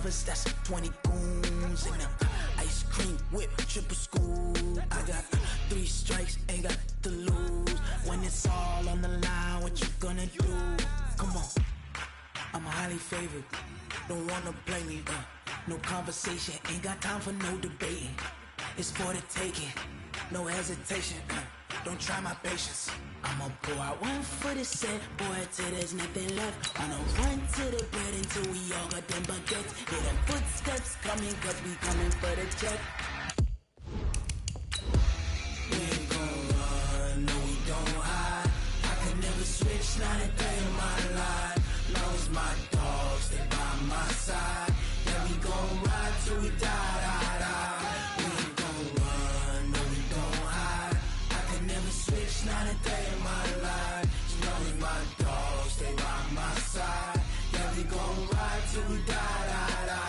lovers, that's 20 goons in them. Ice cream whip, triple scoop. I got 3 strikes, ain't got to lose. When it's all on the line, what you gonna do? Come on, I'm highly favored. Don't wanna play me, no conversation, ain't got time for no debating. It's for the taking, no hesitation. Don't try my patience. I'ma pour out one for the set, boy, till there's nothing left. I'ma run to the bread until we all got them baguettes. Hear them footsteps coming, cause we coming for the check. We ain't gon' run, no we don't hide. I can never switch, not a day in my life. Long as my dogs stay by my side. Yeah, we gon' ride till we die, die, die. We ain't gon' run, no we don't hide. I can never switch, not a day in my life. As long as my dogs stay by my side. Yeah, we gon' ride till we die, die, die.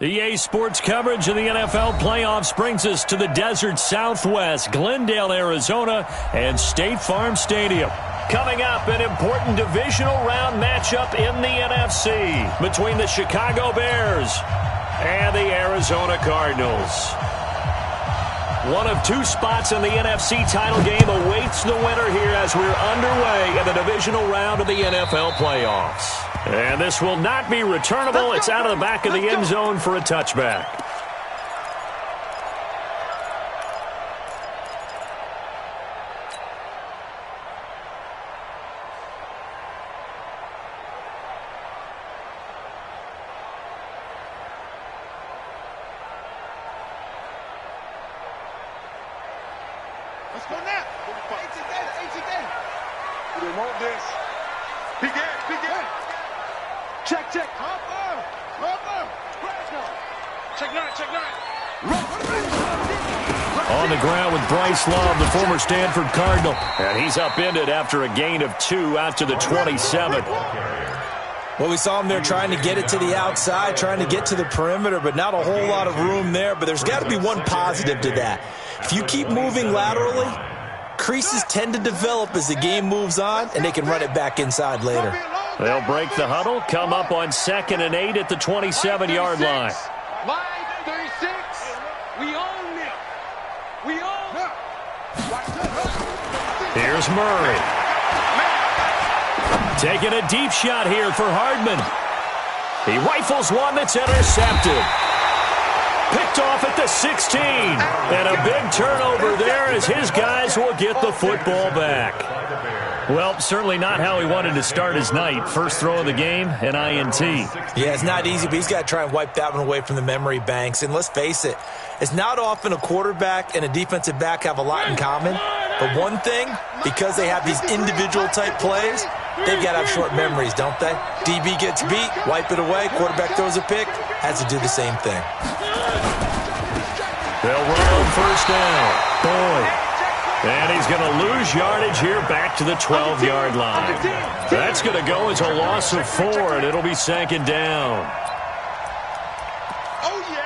EA Sports coverage of the NFL playoffs brings us to the desert Southwest, Glendale, Arizona, and State Farm Stadium. Coming up, an important divisional round matchup in the NFC between the Chicago Bears and the Arizona Cardinals. One of 2 spots in the NFC title game awaits the winner here as we're underway in the divisional round of the NFL playoffs. And this will not be returnable. It's out of the back of the end zone for a touchback. Let's go now. They want this. Peek in. Check. Check 9. On the ground with Bryce Love, the former Stanford Cardinal. And he's upended after a gain of 2 out to the 27. Well, we saw him there trying to get it to the outside, trying to get to the perimeter, but not a whole lot of room there. But there's got to be one positive to that. If you keep moving laterally, creases tend to develop as the game moves on, and they can run it back inside later. They'll break the huddle, come up on 2nd and 8 at the 27-yard line. Line 36. We own it. Here's Murray. Taking a deep shot here for Hardman. He rifles one that's intercepted. Picked off at the 16. And a big turnover there as his guys will get the football back. Well, certainly not how he wanted to start his night. First throw of the game, an INT. Yeah, it's not easy, but he's got to try and wipe that one away from the memory banks. And let's face it, it's not often a quarterback and a defensive back have a lot in common. But one thing, because they have these individual type plays, they've got to have short memories, don't they? DB gets beat, wipe it away, quarterback throws a pick, has to do the same thing. They'll run on first down. Boyd. And he's going to lose yardage here back to the 12-yard line. That's going to go as a loss of 4, and it'll be 2nd down. Oh, yeah!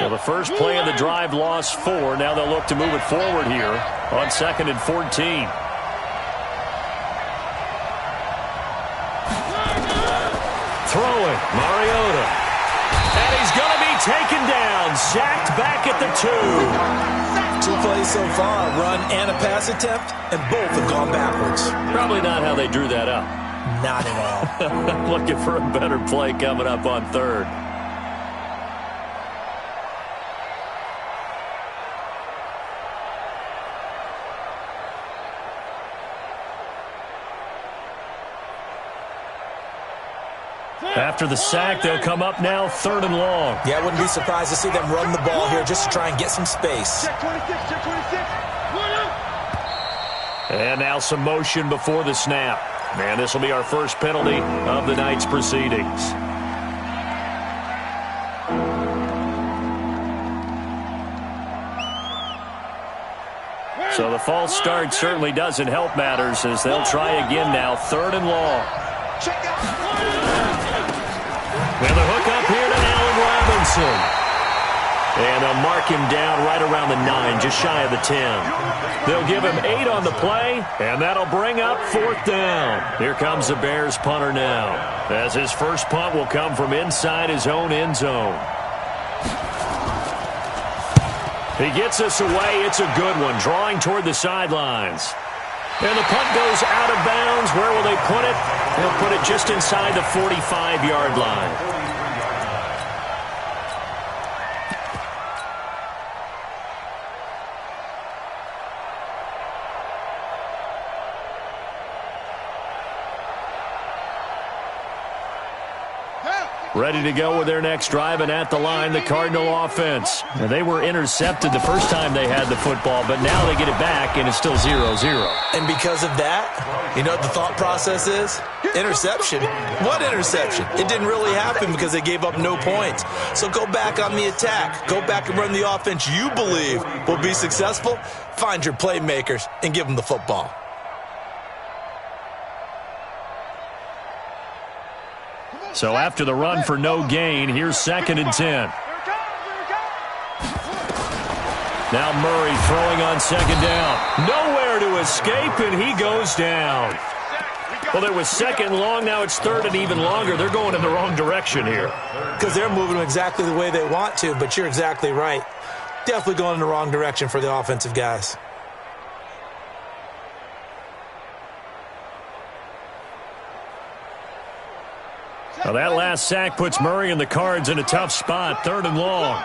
Well, the first play of the drive lost 4. Now they'll look to move it forward here on 2nd and 14. Throwing, Mariota. And he's going to be taken down, sacked back at the 2. 2 plays so far, a run and a pass attempt, and both have gone backwards. Probably not how they drew that up. Not at all. Looking for a better play coming up on 3rd. After the sack, they'll come up now 3rd and long. Yeah, I wouldn't be surprised to see them run the ball here just to try and get some space. Check 26. And now some motion before the snap. And this will be our first penalty of the night's proceedings. So the false start certainly doesn't help matters as they'll try again now. 3rd and long. And the hook up here to Allen Robinson. And they'll mark him down right around the 9, just shy of the 10. They'll give him 8 on the play, and that'll bring up 4th down. Here comes the Bears punter now, as his first punt will come from inside his own end zone. He gets us away. It's a good one, drawing toward the sidelines. And the punt goes out of bounds. Where will they put it? They'll put it just inside the 45-yard line. Ready to go with their next drive, and at the line, the Cardinal offense. Now, they were intercepted the first time they had the football, but now they get it back, and it's still 0-0. And because of that, you know what the thought process is? Interception. What interception? It didn't really happen because they gave up no points. So go back on the attack. Go back and run the offense you believe will be successful. Find your playmakers and give them the football. So after the run for no gain, here's 2nd and 10. Now Murray throwing on 2nd down. Nowhere to escape, and he goes down. Well, it was 2nd long. Now it's 3rd and even longer. They're going in the wrong direction here. Because they're moving exactly the way they want to, but you're exactly right. Definitely going in the wrong direction for the offensive guys. Well, that last sack puts Murray and the Cards in a tough spot. 3rd and long.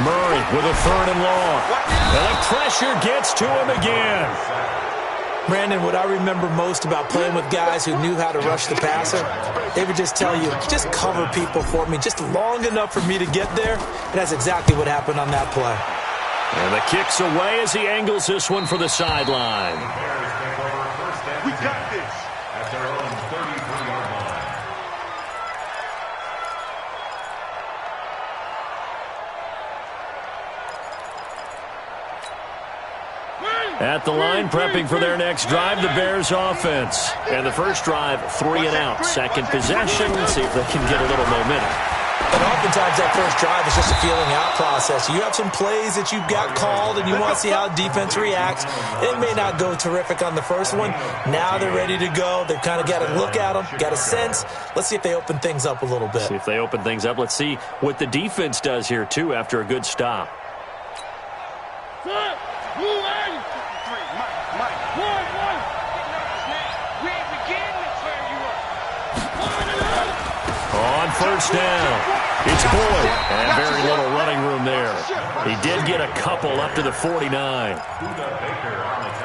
Murray with a 3rd and long. And the pressure gets to him again. Brandon, what I remember most about playing with guys who knew how to rush the passer, they would just tell you, just cover people for me, just long enough for me to get there. And that's exactly what happened on that play. And the kick's away as he angles this one for the sideline. We got this. At their own 33-yard line. At the line, prepping for their next drive, the Bears offense. And the first drive, 3 and out. Second possession, see if they can get a little momentum. And oftentimes that first drive is just a feeling out process. You have some plays that you've got called and you want to see how defense reacts. It may not go terrific on the first one. Now they're ready to go. They've kind of got to look at them, got a sense. Let's see if they open things up a little bit. See if they open things up. Let's see what the defense does here, too, after a good stop. On first down, it's Boyd, and very little running room there. He did get a couple up to the 49.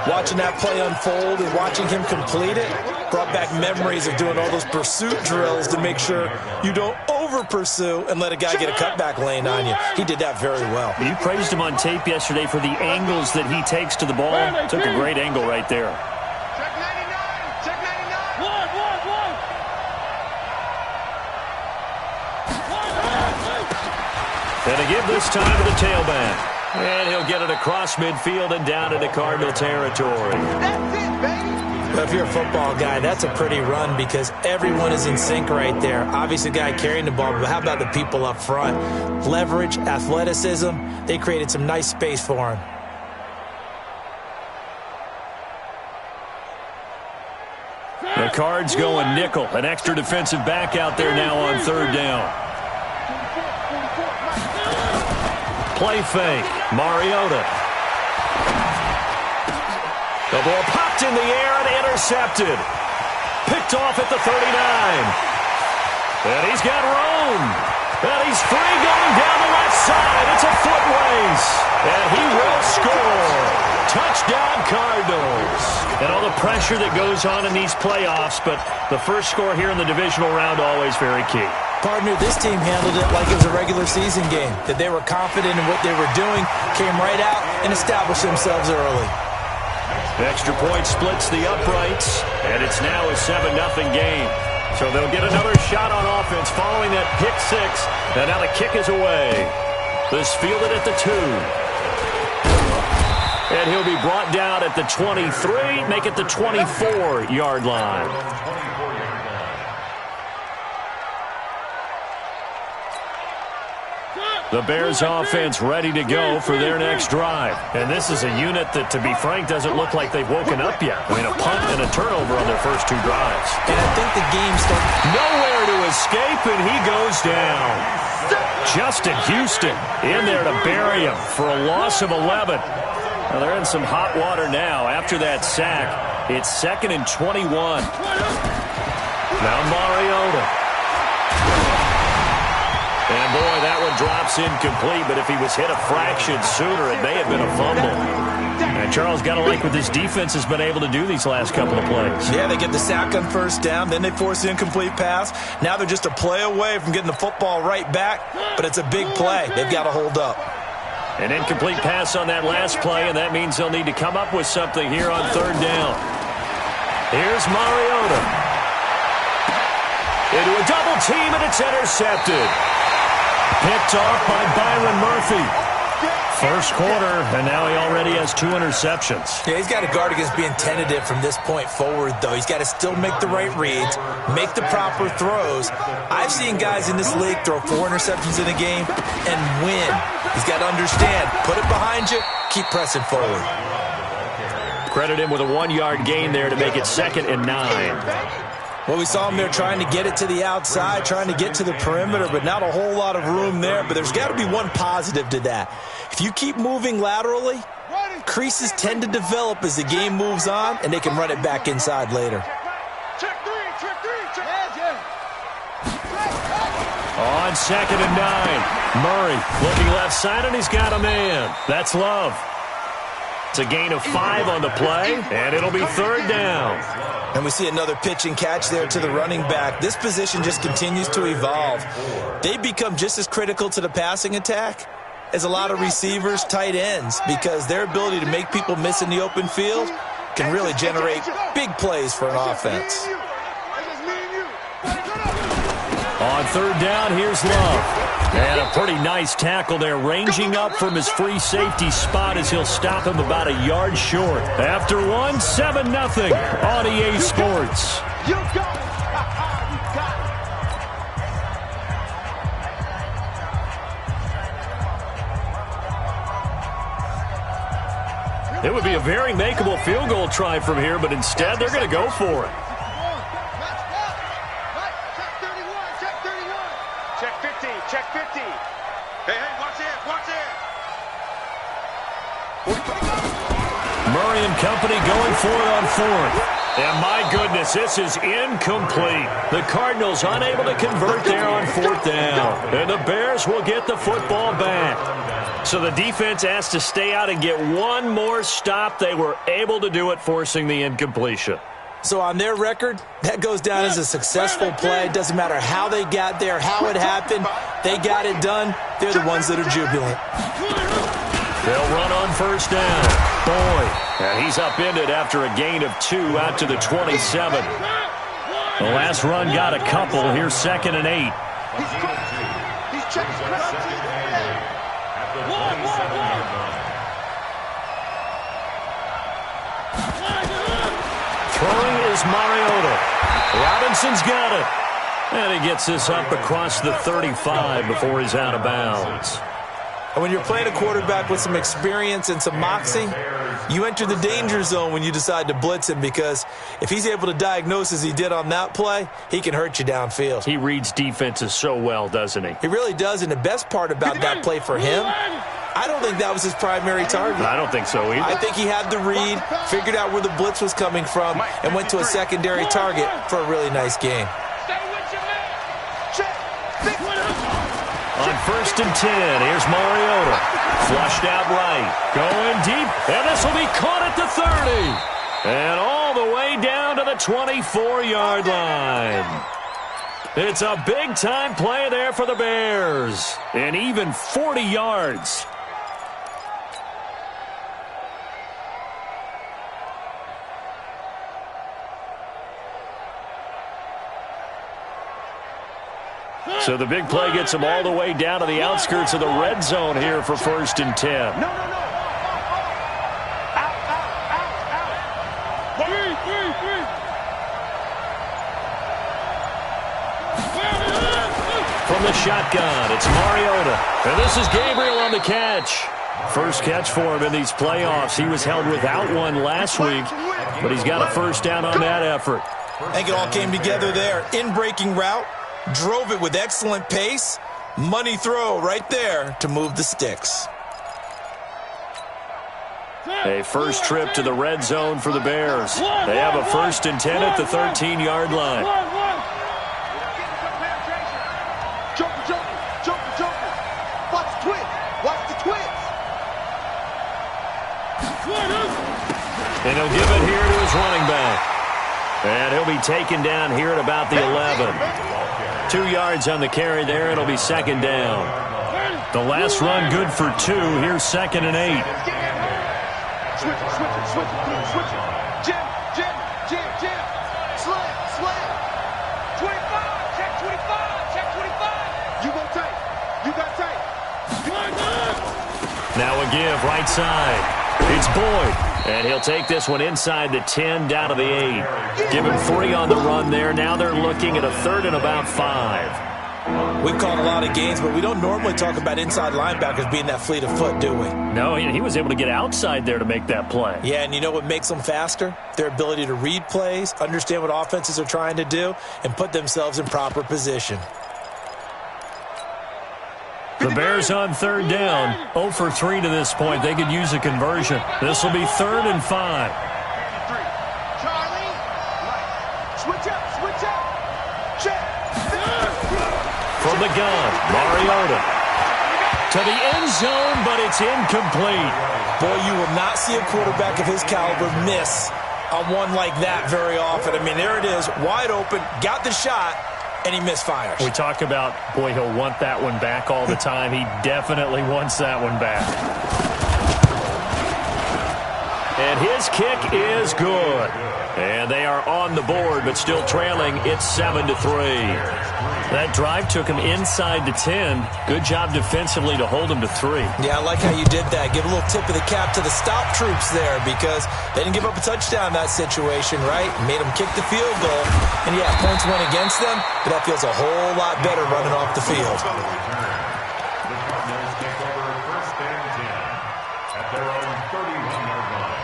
Watching that play unfold and watching him complete it brought back memories of doing all those pursuit drills to make sure you don't over-pursue and let a guy get a cutback lane on you. He did that very well. You praised him on tape yesterday for the angles that he takes to the ball. Took a great angle right there. And to give this time to the tailback. And he'll get it across midfield and down into Cardinal territory. That's it, baby. But if you're a football guy, that's a pretty run because everyone is in sync right there. Obviously, the guy carrying the ball, but how about the people up front? Leverage, athleticism, they created some nice space for him. The Cards going nickel. An extra defensive back out there now on 3rd down. Play fake. Mariota. The ball popped in the air and intercepted. Picked off at the 39. And he's got room. And he's free going down the left side. It's a foot race. And he will score. Touchdown Cardinals. And all the pressure that goes on in these playoffs, but the first score here in the divisional round always very key. Partner, this team handled it like it was a regular season game, that they were confident in what they were doing, came right out and established themselves early. Extra point splits the uprights, and it's now a 7-0 game. So they'll get another shot on offense following that pick six, and now the kick is away. This fielded at the 2. And he'll be brought down at the 23, make it the 24-yard line. The Bears offense ready to go for their next drive. And this is a unit that, to be frank, doesn't look like they've woken up yet. I mean, a punt and a turnover on their first 2 drives. And I think the game's nowhere to escape, and he goes down. Justin Houston in there to bury him for a loss of 11. Well, they're in some hot water now. After that sack, it's 2nd and 21. Now Mariota. And, boy, that one drops incomplete, but if he was hit a fraction sooner, it may have been a fumble. And Charles, got to like what this defense has been able to do these last couple of plays. Yeah, they get the sack on first down, then they force the incomplete pass. Now they're just a play away from getting the football right back, but it's a big play. They've got to hold up. An incomplete pass on that last play, and that means they'll need to come up with something here on 3rd down. Here's Mariota. Into a double team, and it's intercepted. Picked off by Byron Murphy. First quarter, and now he already has 2 interceptions. Yeah, he's got to guard against being tentative from this point forward, though. He's got to still make the right reads, make the proper throws. I've seen guys in this league throw 4 interceptions in a game and win. He's got to understand, put it behind you, keep pressing forward. Credit him with a 1-yard gain there to make it 2nd and 9. Well, we saw him there trying to get it to the outside, trying to get to the perimeter, but not a whole lot of room there. But there's got to be one positive to that. If you keep moving laterally, creases tend to develop as the game moves on, and they can run it back inside later. On 2nd and 9, Murray looking left side, and he's got a man. That's Love. It's a gain of 5 on the play, and it'll be 3rd down. And we see another pitch and catch there to the running back. This position just continues to evolve. They become just as critical to the passing attack as a lot of receivers, tight ends, because their ability to make people miss in the open field can really generate big plays for an offense. On 3rd down, here's Love. And a pretty nice tackle there, ranging up from his free safety spot as he'll stop him about a yard short. After 1, 7-0 on EA Sports. You got it. It would be a very makeable field goal try from here, but instead they're going to go for it. Check 50. Hey, watch it. Murray and company going for it on 4th. And my goodness, this is incomplete. The Cardinals unable to convert there on 4th down. And the Bears will get the football back. So the defense has to stay out and get one more stop. They were able to do it, forcing the incompletion. So on their record, that goes down as a successful play. Doesn't matter how they got there, how it happened. They got it done. They're the ones that are jubilant. They'll run on 1st down. Boyd. And he's upended after a gain of 2 out to the 27. The last run got a couple. Here's 2nd and 8. Throwing is Mariota. Robinson's got it. And he gets this up across the 35 before he's out of bounds. And when you're playing a quarterback with some experience and some moxie, you enter the danger zone when you decide to blitz him, because if he's able to diagnose as he did on that play, he can hurt you downfield. He reads defenses so well, doesn't he? He really does, and the best part about that play for him, I don't think that was his primary target. I don't think so either. I think he had the read, figured out where the blitz was coming from, and went to a secondary target for a really nice game. On 1st and 10, here's Mariota. Flushed out right. Going deep, and this will be caught at the 30. And all the way down to the 24-yard line. It's a big-time play there for the Bears. And even 40 yards. So the big play gets them all the way down to the outskirts of the red zone here for 1st and 10. No. Three. From the shotgun, it's Mariota. And this is Gabriel on the catch. First catch for him in these playoffs. He was held without one last week, but he's got a first down on that effort. I think it all came together there. In-breaking route, drove it with excellent pace. Money throw right there to move the sticks. A first trip to the red zone for the Bears. They have a 1st and 10 at the 13-yard line. Jumper. Watch the twins. And he'll give it here to his running back. And he'll be taken down here at about the 11. 2 yards on the carry there. It'll be 2nd down. The last run good for 2. Here's 2nd and 8. Switch it. Jim. Slam. 25. Check 25. You got tape. Now a give right side. It's Boyd. And he'll take this one inside the 10 down to the 8. Give him 3 on the run there. Now they're looking at a 3rd and about 5. We've called a lot of games, but we don't normally talk about inside linebackers being that fleet of foot, do we? No, he was able to get outside there to make that play. Yeah, and you know what makes them faster? Their ability to read plays, understand what offenses are trying to do, and put themselves in proper position. The Bears on 3rd down. 0 for 3 to this point. They could use a conversion. This will be 3rd and 5. Charlie. Switch up. Check. From the gun, Mariota. To the end zone, but it's incomplete. Boy, you will not see a quarterback of his caliber miss on one like that very often. I mean, there it is, wide open, got the shot, and he misfires. We talk about, boy, he'll want that one back all the time. He definitely wants that one back. And his kick is good. And they are on the board, but still trailing. It's 7-3. That drive took him inside the 10. Good job defensively to hold him to 3. Yeah, I like how you did that. Give a little tip of the cap to the stop troops there because they didn't give up a touchdown in that situation, right? Made them kick the field goal. And, yeah, points went against them, but that feels a whole lot better running off the field. The Cardinals take over 1st and 10 at their own 31-yard line.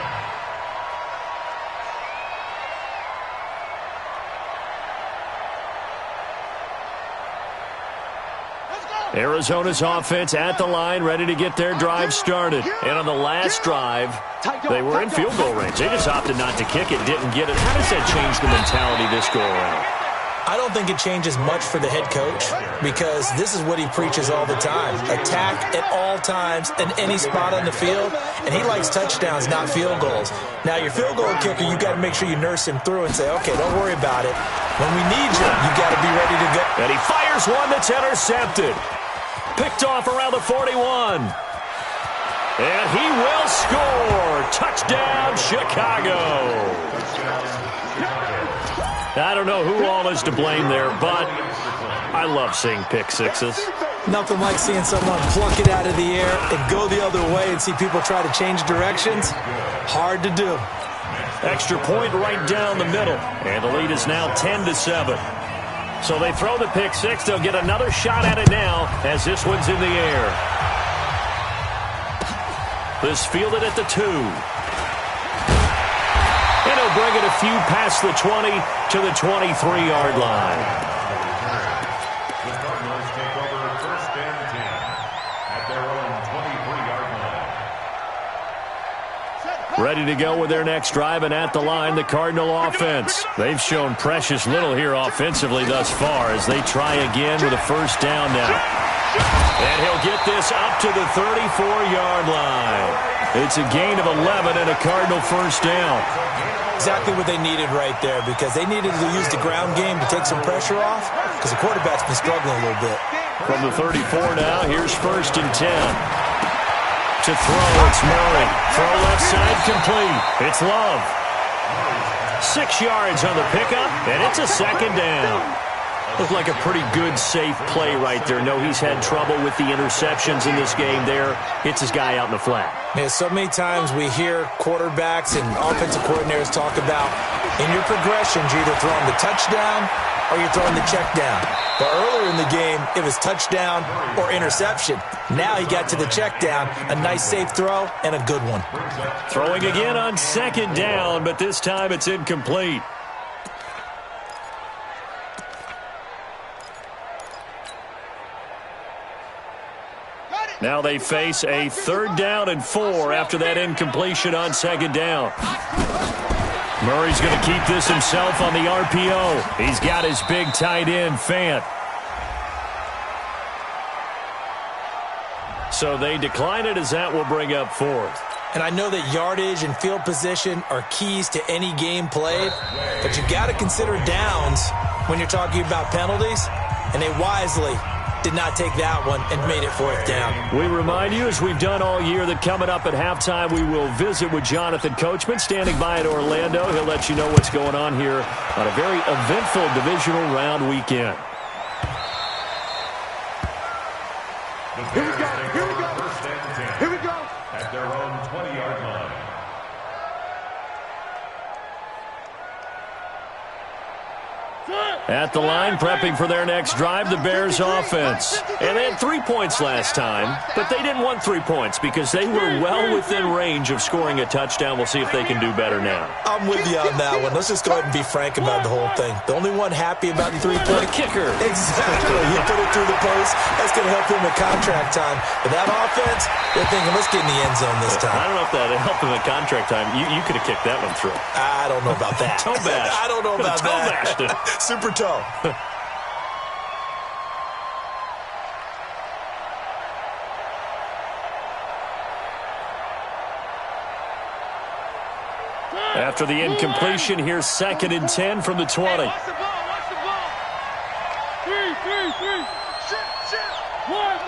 Arizona's offense at the line, ready to get their drive started. And on the last drive, they were in field goal range. They just opted not to kick it, didn't get it. How does that change the mentality this go around? I don't think it changes much for the head coach because this is what he preaches all the time. Attack at all times in any spot on the field, and he likes touchdowns, not field goals. Now, your field goal kicker, you got to make sure you nurse him through and say, okay, don't worry about it. When we need you, you got to be ready to go. And he fires one that's intercepted. Picked off around the 41. And he will score. Touchdown, Chicago. I don't know who all is to blame there, but I love seeing pick sixes. Nothing like seeing someone pluck it out of the air and go the other way and see people try to change directions. Hard to do. Extra point right down the middle. And the lead is now 10-7. So they throw the pick six. They'll get another shot at it now as this one's in the air. This fielded at the 2. And he'll bring it a few past the 20 to the 23-yard line. The Cardinals take over 1st and 10 at their own 23-yard line. Ready to go with their next drive, and at the line, the Cardinal offense. They've shown precious little here offensively thus far as they try again with a first down now. And he'll get this up to the 34-yard line. It's a gain of 11 and a Cardinal first down. Exactly what they needed right there because they needed to use the ground game to take some pressure off because the quarterback's been struggling a little bit. From the 34 now, here's 1st and 10. To throw, it's Murray. Throw left side complete. It's Love. 6 yards on the pickup, and it's a second down. Looked like a pretty good, safe play right there. No, he's had trouble with the interceptions in this game there. Hits his guy out in the flat. Man, so many times we hear quarterbacks and offensive coordinators talk about in your progressions, you're either throwing the touchdown or you're throwing the check down. But earlier in the game, it was touchdown or interception. Now he got to the check down, a nice safe throw, and a good one. Throwing again on second down, but this time it's incomplete. Now they face a 3rd down and 4 after that incompletion on second down. Murray's going to keep this himself on the RPO. He's got his big tight end, Fant. So they decline it as that will bring up 4th. And I know that yardage and field position are keys to any game played, but you got to consider downs when you're talking about penalties, and they wisely did not take that one and made it 4th down. We remind you, as we've done all year, that coming up at halftime, we will visit with Jonathan Coachman, standing by at Orlando. He'll let you know what's going on here on a very eventful divisional round weekend. Here we go. Here we go. Here we go. At their own 20-yard line. At the line, prepping for their next drive, the Bears offense. And they had 3 points last time, but they didn't want 3 points because they were well within range of scoring a touchdown. We'll see if they can do better now. I'm with you on that one. Let's just go ahead and be frank about the whole thing. The only one happy about the 3-point kicker. Exactly. You put it through the post. That's going to help him at contract time. But that offense, they're thinking, let's get in the end zone this time. I don't know if that helped him at contract time. You could have kicked that one through. I don't know about that. Toe bash. I don't know about toe that. Bashed it. Super toe. After the incompletion, here's 2nd and 10 from the 20. Watch the ball. Watch the ball. 3. Shit. 1.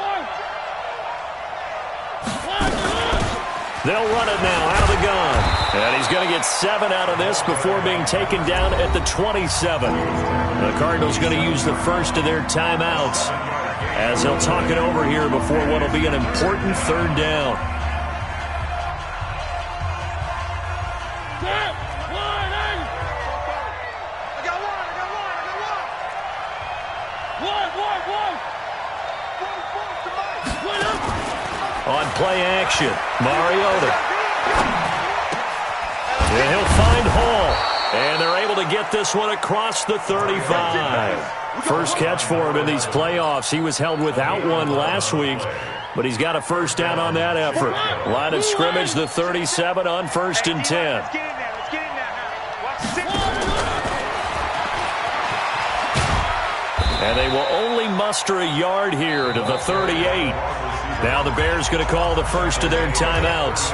They'll run it now out of the gun. And he's going to get 7 out of this before being taken down at the 27. The Cardinals going to use the first of their timeouts as they'll talk it over here before what will be an important 3rd down. On play action, Mariota. And he'll find Hall. And they're able to get this one across the 35. First catch for him in these playoffs. He was held without one last week, but he's got a 1st down on that effort. Line of scrimmage, the 37 on 1st and 10. And they will only muster a yard here to the 38. Now the Bears going to call the first of their timeouts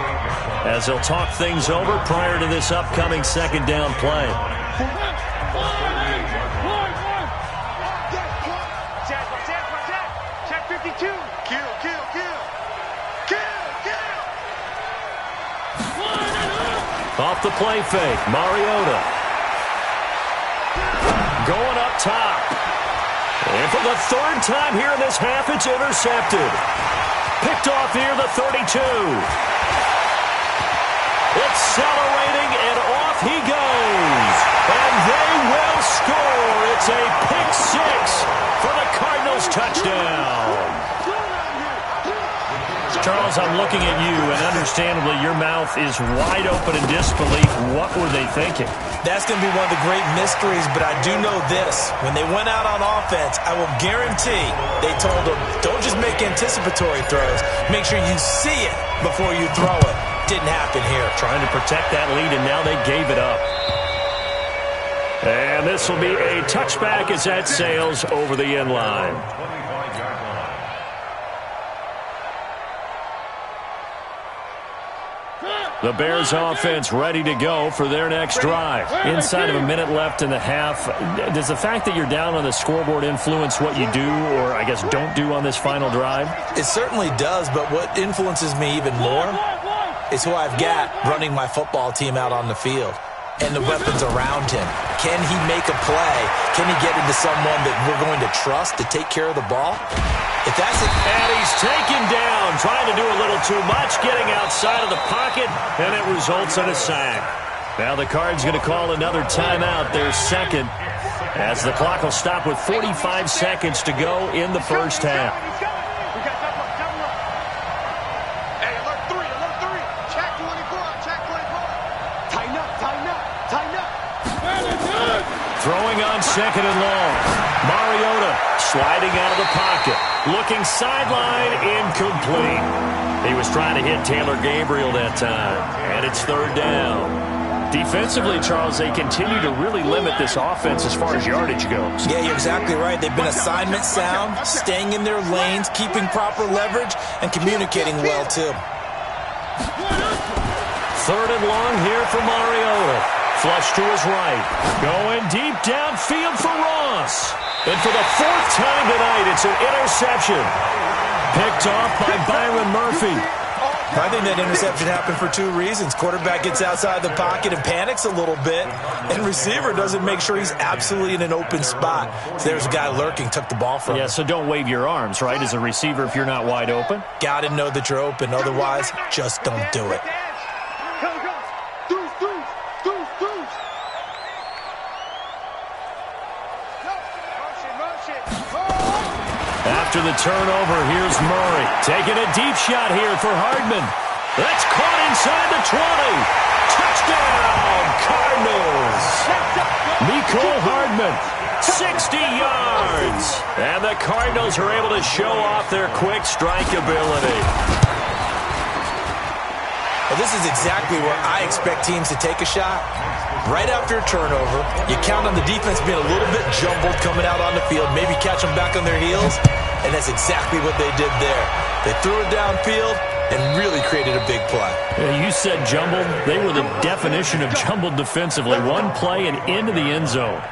as they'll talk things over prior to this upcoming 2nd down play. Check 52. Kill. Off the play fake, Mariota. Going up top. And for the 3rd time here in this half, it's intercepted. Picked off here, the 32. Accelerating, and off he goes. And they will score. It's a pick 6 for the Cardinals touchdown. Charles, I'm looking at you, and understandably, your mouth is wide open in disbelief. What were they thinking? That's going to be one of the great mysteries, but I do know this. When they went out on offense, I will guarantee they told them, don't just make anticipatory throws. Make sure you see it before you throw it. Didn't happen here. Trying to protect that lead, and now they gave it up. And this will be a touchback as that sails over the end line. The Bears offense ready to go for their next drive. Inside of a minute left in the half, does the fact that you're down on the scoreboard influence what you do or, I guess, don't do on this final drive? It certainly does, but what influences me even more is who I've got running my football team out on the field. and the weapons around him. Can he make a play? Can he get into someone that we're going to trust to take care of the ball? If that's it. And he's taken down, trying to do a little too much, getting outside of the pocket, and it results in a sack. Now the Cards going to call another timeout, their second, as the clock will stop with 45 seconds to go in the first half. Throwing on second and long. Mariota sliding out of the pocket. Looking sideline, incomplete. He was trying to hit Taylor Gabriel that time. And it's third down. Defensively, Charles, they continue to really limit this offense as far as yardage goes. Yeah, you're exactly right. They've been assignment sound, staying in their lanes, keeping proper leverage, and communicating well, too. Third and long here for Mariota. Flush to his right. Going deep downfield for Ross. And for the fourth time tonight, it's an interception. Picked off by Byron Murphy. I think that interception happened for two reasons. Quarterback gets outside the pocket and panics a little bit, and receiver doesn't make sure he's absolutely in an open spot. So there's a guy lurking, took the ball from him. Yeah, so don't wave your arms, right, as a receiver if you're not wide open? Got to know that you're open. Otherwise, just don't do it. After the turnover, here's Murray. Taking a deep shot here for Hardman. That's caught inside the 20. Touchdown, Cardinals. Mecole Hardman, 60 yards. And the Cardinals are able to show off their quick strike ability. Well, this is exactly where I expect teams to take a shot. Right after a turnover, you count on the defense being a little bit jumbled coming out on the field, maybe catch them back on their heels, and that's exactly what they did there. They threw it downfield and really created a big play. Yeah, you said jumbled. They were the definition of jumbled defensively. One play and into the end zone.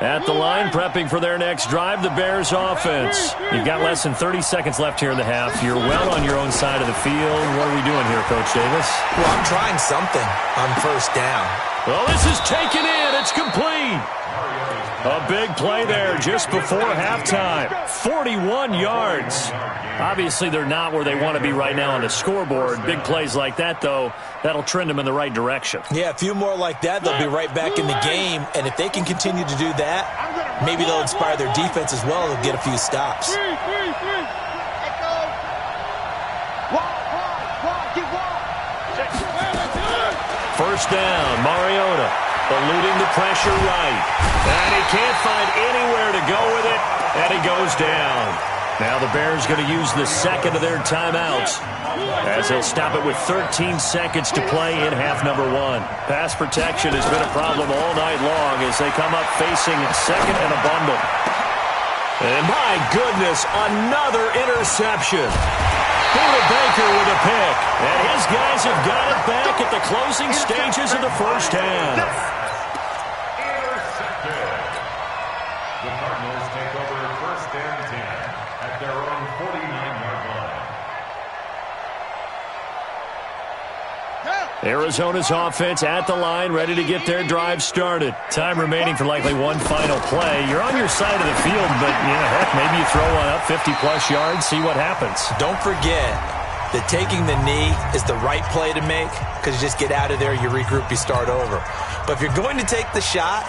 At the line, prepping for their next drive, the Bears offense. You've got less than 30 seconds left here in the half. You're well on your own side of the field. What are we doing here, Coach Davis? Well, I'm trying something on first down. Well, this is taken in. It's complete. A big play there just before halftime. 41 yards. Obviously, they're not where they want to be right now on the scoreboard. Big plays like that, though, that'll trend them in the right direction. Yeah, a few more like that, they'll be right back in the game. And if they can continue to do that, maybe they'll inspire their defense as well. They'll get a few stops. First down, Mariota eluding the pressure right. And he can't find anywhere to go with it, and he goes down. Now the Bears going to use the second of their timeouts as they'll stop it with 13 seconds to play in half number one. Pass protection has been a problem all night long as they come up facing second and a bundle. And my goodness, another interception. Buda Baker with a pick. And his guys have got it back at the closing stages of the first half. The Cardinals take over first and 10 at their own 49-yard line. Arizona's offense at the line, ready to get their drive started. Time remaining for likely one final play. You're on your side of the field, but, heck, maybe you throw one up 50-plus yards, see what happens. Don't forget that taking the knee is the right play to make because you just get out of there, you regroup, you start over. But if you're going to take the shot,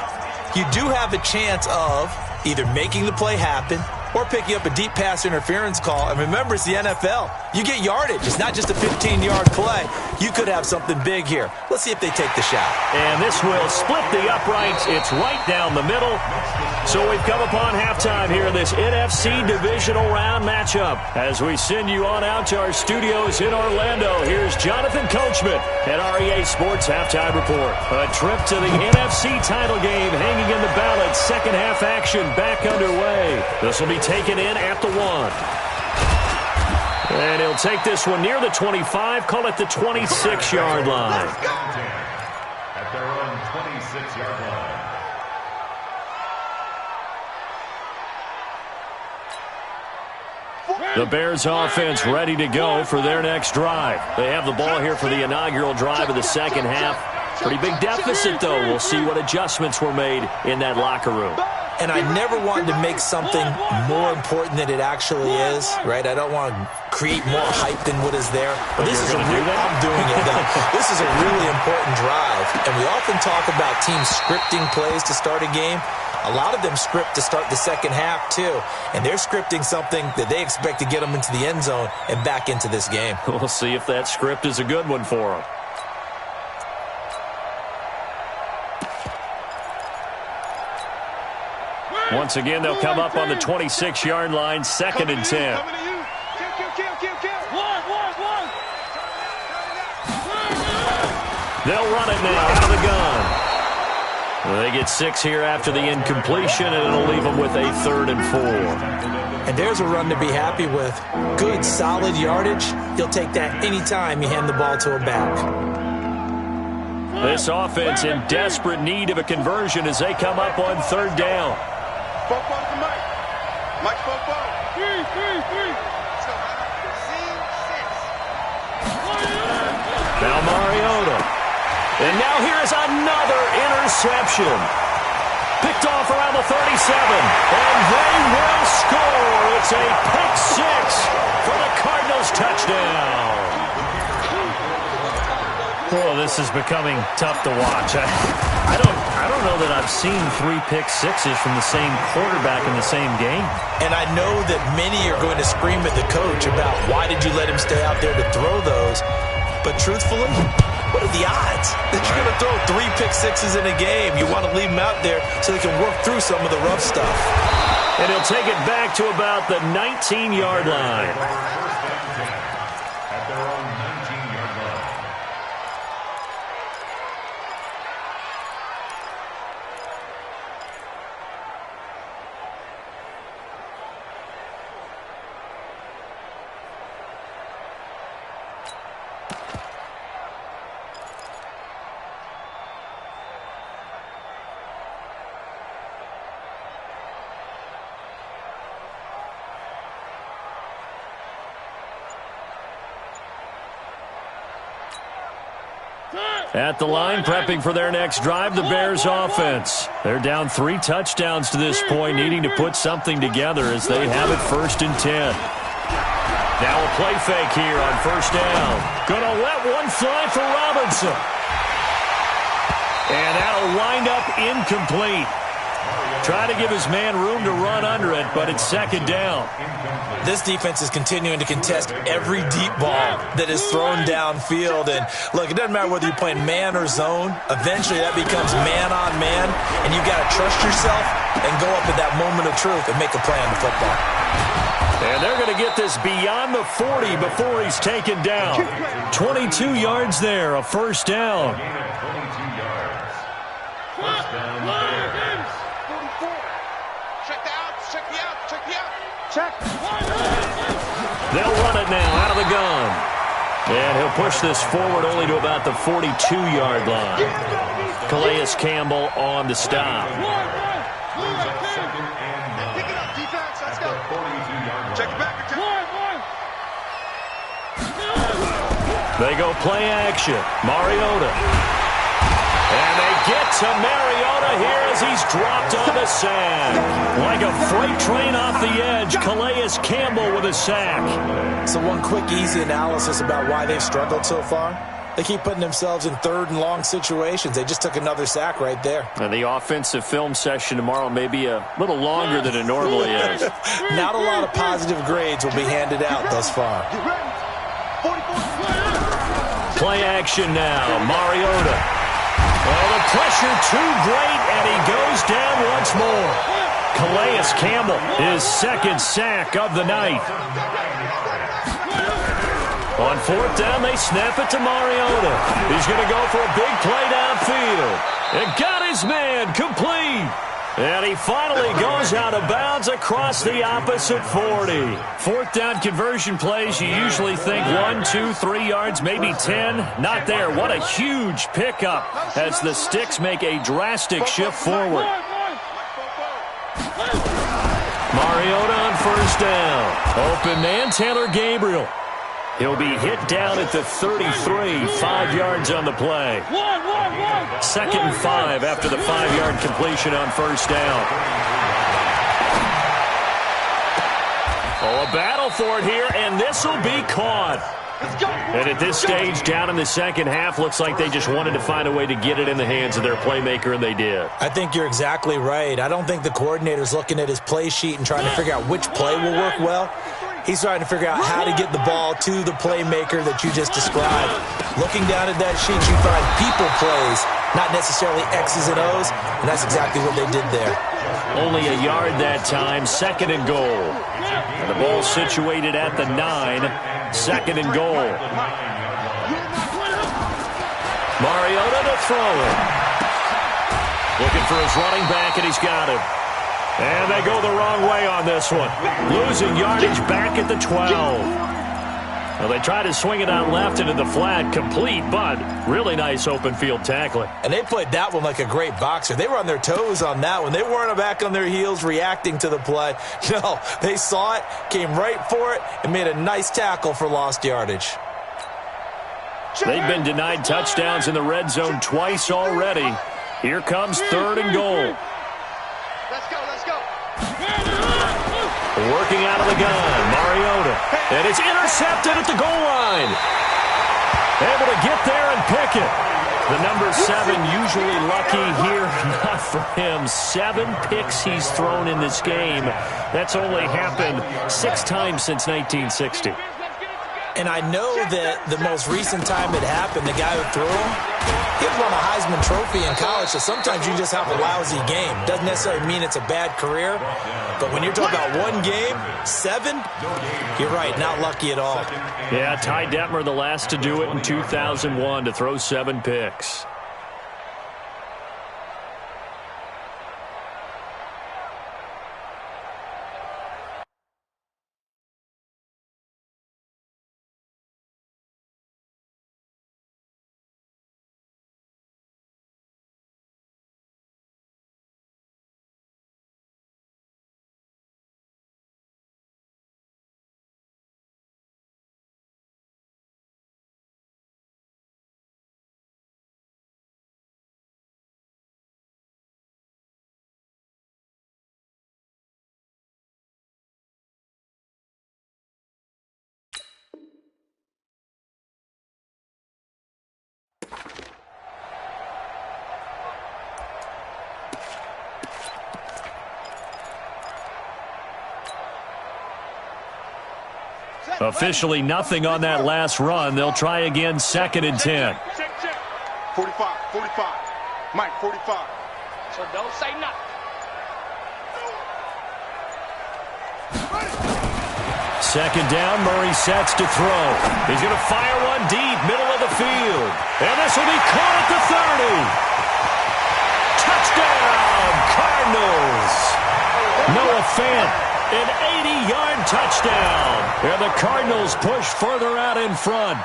you do have a chance of either making the play happen or picking up a deep pass interference call. And remember, it's the NFL. You get yardage. It's not just a 15-yard play. You could have something big here. Let's see if they take the shot. And this will split the uprights. It's right down the middle. So we've come upon halftime here in this NFC Divisional Round matchup. As we send you on out to our studios in Orlando, here's Jonathan Coachman at REA Sports Halftime Report. A trip to the NFC title game hanging in the balance. Second half action back underway. This will be taken in at the 1. And he'll take this one near the 25, call it the 26-yard line. At their own 26-yard line. The Bears offense ready to go for their next drive. They have the ball here for the inaugural drive of the second half. Pretty big deficit, though. We'll see what adjustments were made in that locker room. And I never wanted to make something more important than it actually is, right? I don't want to create more hype than what is there. But this is I'm doing it now. This is a really important drive. And we often talk about teams scripting plays to start a game. A lot of them script to start the second half, too. And they're scripting something that they expect to get them into the end zone and back into this game. We'll see if that script is a good one for them. Once again, they'll come up on the 26-yard line, 2nd and 10. They'll run it now out of the gun. They get 6 here after the incompletion, and it'll leave them with a 3rd and 4. And there's a run to be happy with. Good, solid yardage. He'll take that anytime you hand the ball to a back. This offense in desperate need of a conversion as they come up on 3rd down. Mike, 3. Now Mariota. And now here is another interception. Picked off around the 37. And they will score. It's a pick 6 for the Cardinals touchdown. Oh, this is becoming tough to watch. I don't know that I've seen 3 pick sixes from the same quarterback in the same game. And I know that many are going to scream at the coach about why did you let him stay out there to throw those. But truthfully, what are the odds that you're going to throw 3 pick sixes in a game? You want to leave them out there so they can work through some of the rough stuff. And he'll take it back to about the 19-yard line. At their own 19-yard line. At the line, prepping for their next drive, the Bears offense. They're down 3 touchdowns to this point, needing to put something together as they have it 1st and 10. Now a play fake here on 1st down. Gonna let one fly for Robinson. And that'll wind up incomplete. Try to give his man room to run under it, but it's 2nd down. This defense is continuing to contest every deep ball that is thrown downfield. And, look, it doesn't matter whether you're playing man or zone. Eventually that becomes man on man, and you've got to trust yourself and go up at that moment of truth and make a play on the football. And they're going to get this beyond the 40 before he's taken down. 22 yards there, a 1st down. They'll run it now out of the gun. And he'll push this forward only to about the 42-yard line. Calais Campbell on the stop. Pick it up, defense. Let's go. Check it back. They go play action. Mariota. And they get to Mariota here as he's dropped on the sack. Like a freight train off the edge, Calais Campbell with a sack. So one quick, easy analysis about why they've struggled so far. They keep putting themselves in 3rd and long situations. They just took another sack right there. And the offensive film session tomorrow may be a little longer than it normally is. Not a lot of positive grades will be handed out thus far. Play action now. Mariota. Well, the pressure too great, and he goes down once more. Calais Campbell, his 2nd sack of the night. On 4th down, they snap it to Mariota. He's going to go for a big play downfield. And got his man complete. And he finally goes out of bounds across the opposite 40. Fourth down conversion plays, you usually think 1, 2, 3 yards, maybe 10. Not there. What a huge pickup as the Sticks make a drastic shift forward. Mariota on first down. Open man, Taylor Gabriel. He'll be hit down at the 33, 5 yards on the play. 2nd and 5 after the 5-yard completion on first down. Oh, a battle for it here, and this will be caught. And at this stage, down in the second half, looks like they just wanted to find a way to get it in the hands of their playmaker, and they did. I think you're exactly right. I don't think the coordinator's looking at his play sheet and trying to figure out which play will work well. He's trying to figure out how to get the ball to the playmaker that you just described. Looking down at that sheet, you find people plays, not necessarily X's and O's, and that's exactly what they did there. Only a yard that time, 2nd and goal. And the ball situated at the 9, 2nd and goal. Mariota to throw it. Looking for his running back, and he's got him. And they go the wrong way on this one. Losing yardage back at the 12. Well, they try to swing it out left into the flat, complete, but really nice open field tackling. And they played that one like a great boxer. They were on their toes on that one. They weren't back on their heels reacting to the play. No, they saw it, came right for it, and made a nice tackle for lost yardage. They've been denied touchdowns in the red zone twice already. Here comes 3rd and goal. Working out of the gun, Mariota. And it's intercepted at the goal line. Able to get there and pick it. The number 7 usually lucky here. Not for him. 7 picks he's thrown in this game. That's only happened 6 times since 1960. And I know that the most recent time it happened, the guy who threw him, he won a Heisman Trophy in college, so sometimes you just have a lousy game. Doesn't necessarily mean it's a bad career, but when you're talking about one game, 7, you're right, not lucky at all. Yeah, Ty Detmer, the last to do it in 2001, to throw 7 picks. Officially nothing on that last run. They'll try again, 2nd and 10. 45, 45. Mike, 45. So don't say nothing. Second down, Murray sets to throw. He's going to fire one deep, middle of the field. And this will be caught at the 30. Touchdown, Cardinals. Noah Fant. An 80-yard touchdown. And the Cardinals push further out in front.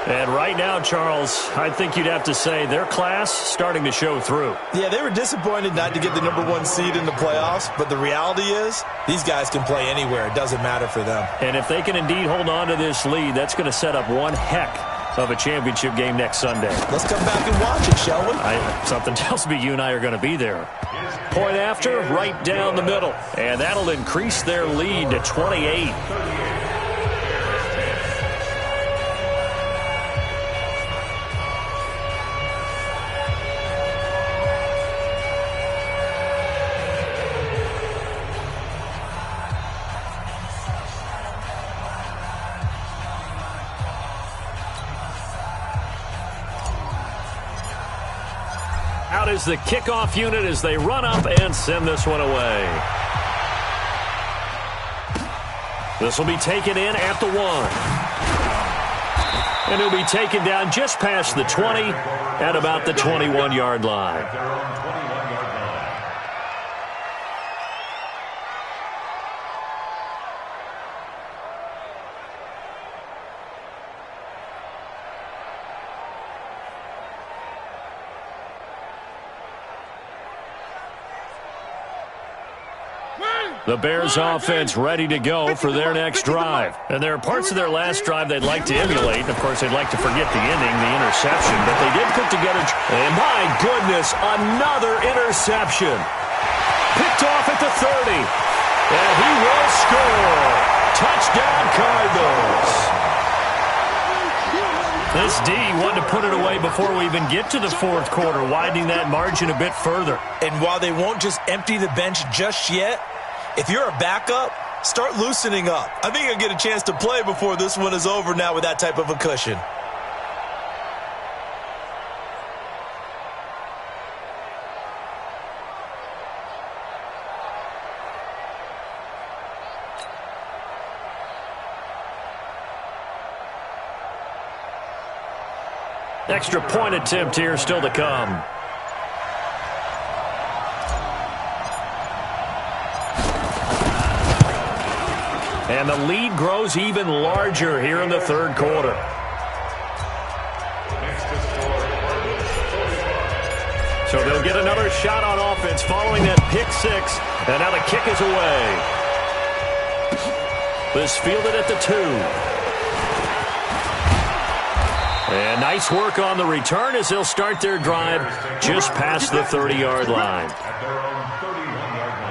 And right now, Charles, I think you'd have to say their class starting to show through. Yeah, they were disappointed not to get the number 1 seed in the playoffs, but the reality is these guys can play anywhere. It doesn't matter for them. And if they can indeed hold on to this lead, that's going to set up one heck of a championship game next Sunday. Let's come back and watch it, shall we? Something tells me you and I are going to be there. Point after, right down the middle. And that'll increase their lead to 28. out is the kickoff unit as they run up and send this one away. This will be taken in at the 1. And he'll be taken down just past the 20 at about the 21-yard line. The Bears offense ready to go for their next drive. And there are parts of their last drive they'd like to emulate. And, of course, they'd like to forget the ending, the interception. But they did put together, and my goodness, another interception. Picked off at the 30. And he will score. Touchdown, Cardinals. This D wanted to put it away before we even get to the fourth quarter, widening that margin a bit further. And while they won't just empty the bench just yet, if you're a backup, start loosening up. I think you'll get a chance to play before this one is over now with that type of a cushion. Extra point attempt here still to come. And the lead grows even larger here in the third quarter. So they'll get another shot on offense following that pick six. And now the kick is away. This fielded at the 2. And nice work on the return as they'll start their drive just past the 30-yard line. At their own 31-yard line.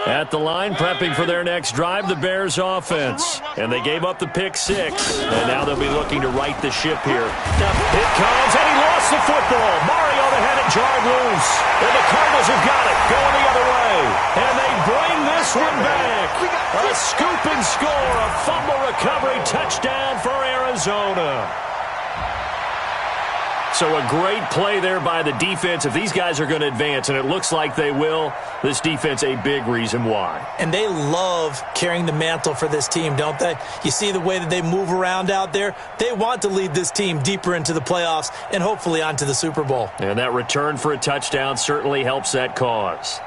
At the line, prepping for their next drive, the Bears offense. And they gave up the pick six. And now they'll be looking to right the ship here. Now it comes, and he lost the football. Mario, they had it jarred loose. And the Cardinals have got it, going the other way. And they bring this one back. A scoop and score, a fumble recovery touchdown for Arizona. So a great play there by the defense. If these guys are going to advance, and it looks like they will, this defense a big reason why. And they love carrying the mantle for this team, don't they? You see the way that they move around out there? They want to lead this team deeper into the playoffs and hopefully onto the Super Bowl. And that return for a touchdown certainly helps that cause.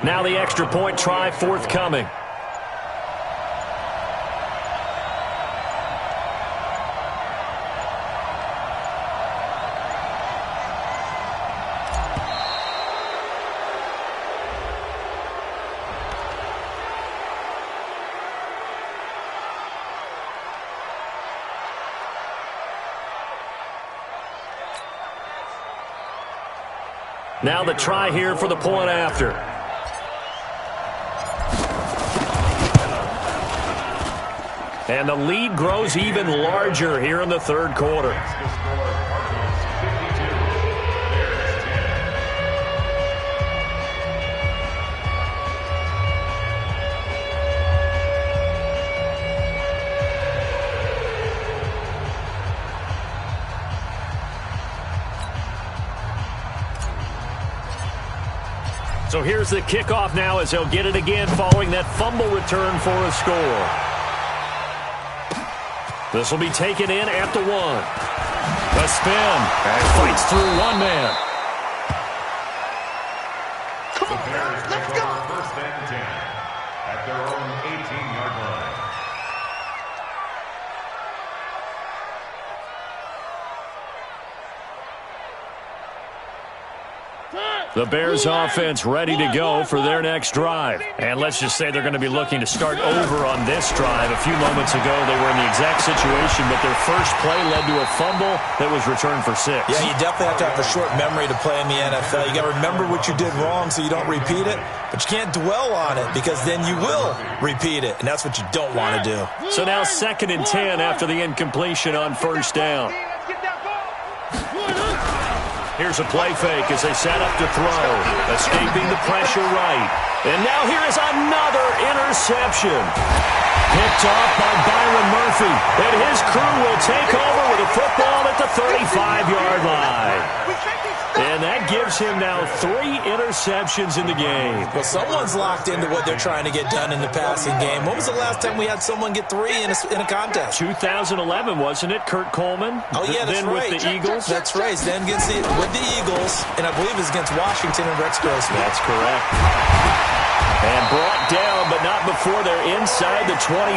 Now the extra point try forthcoming. Now the try here for the point after. And the lead grows even larger here in the third quarter. So here's the kickoff now as they'll get it again following that fumble return for a score. This will be taken in at the 1. The spin. And fights through one man. Come on, let's go. First and 10 at their own 18-yard line. The Bears offense ready to go for their next drive. And let's just say they're going to be looking to start over on this drive. A few moments ago, they were in the exact situation, but their first play led to a fumble that was returned for 6. Yeah, you definitely have to have a short memory to play in the NFL. You got to remember what you did wrong so you don't repeat it, but you can't dwell on it because then you will repeat it, and that's what you don't want to do. So now 2nd and 10 after the incompletion on first down. Here's a play fake as they set up to throw. Escaping the pressure right. And now here is another interception. Picked off by Byron Murphy. And his crew will take over with a football at the 35-yard line. And that gives him now 3 interceptions in the game. Well, someone's locked into what they're trying to get done in the passing game. When was the last time we had someone get 3 in a contest? 2011, wasn't it, Kurt Coleman? Oh, yeah, that's then right. With the Eagles? That's right. Then with the Eagles, and I believe it's against Washington and Rex Grossman. That's correct. And brought down, but not before they're inside the 25.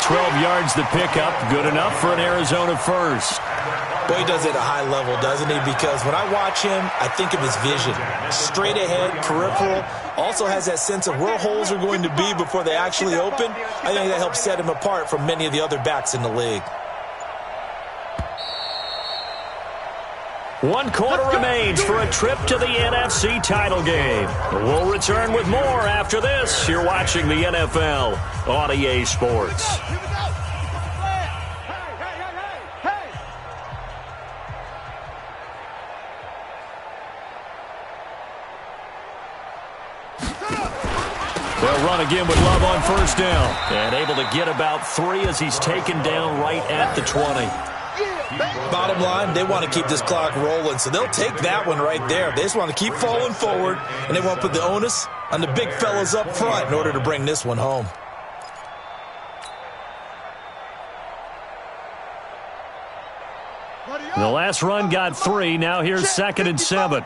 12 yards to pick up. Good enough for an Arizona first. Boy, he does it at a high level, doesn't he? Because when I watch him, I think of his vision. Straight ahead, peripheral. Also has that sense of where holes are going to be before they actually open. I think that helps set him apart from many of the other backs in the league. 1 quarter remains for a trip to the NFC title game. We'll return with more after this. You're watching the NFL on EA Sports. They'll run again with Love on first down. And able to get about 3 as he's taken down right at the 20. Bottom line, they want to keep this clock rolling, so they'll take that one right there. They just want to keep falling forward, and they want to put the onus on the big fellas up front in order to bring this one home. The last run got 3. Now here's 2nd and 7.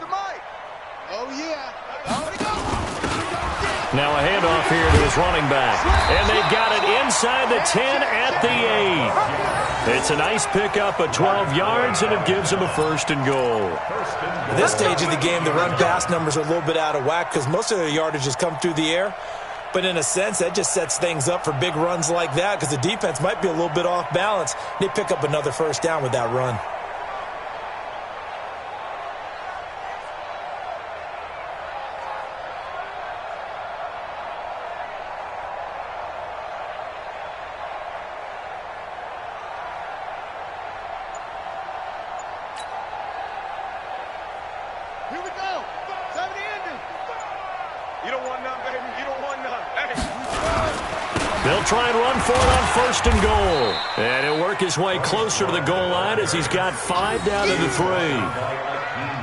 Now a handoff here to his running back. And they've got it inside the 10 at the 8. It's a nice pickup of 12 yards, and it gives them a 1st and goal. At this stage of the game, the run-pass numbers are a little bit out of whack because most of their yardage has come through the air. But in a sense, that just sets things up for big runs like that because the defense might be a little bit off balance. They pick up another 1st down with that run. They'll try and run for it on 1st and goal. And he'll work his way closer to the goal line as he's got 5 down to the 3.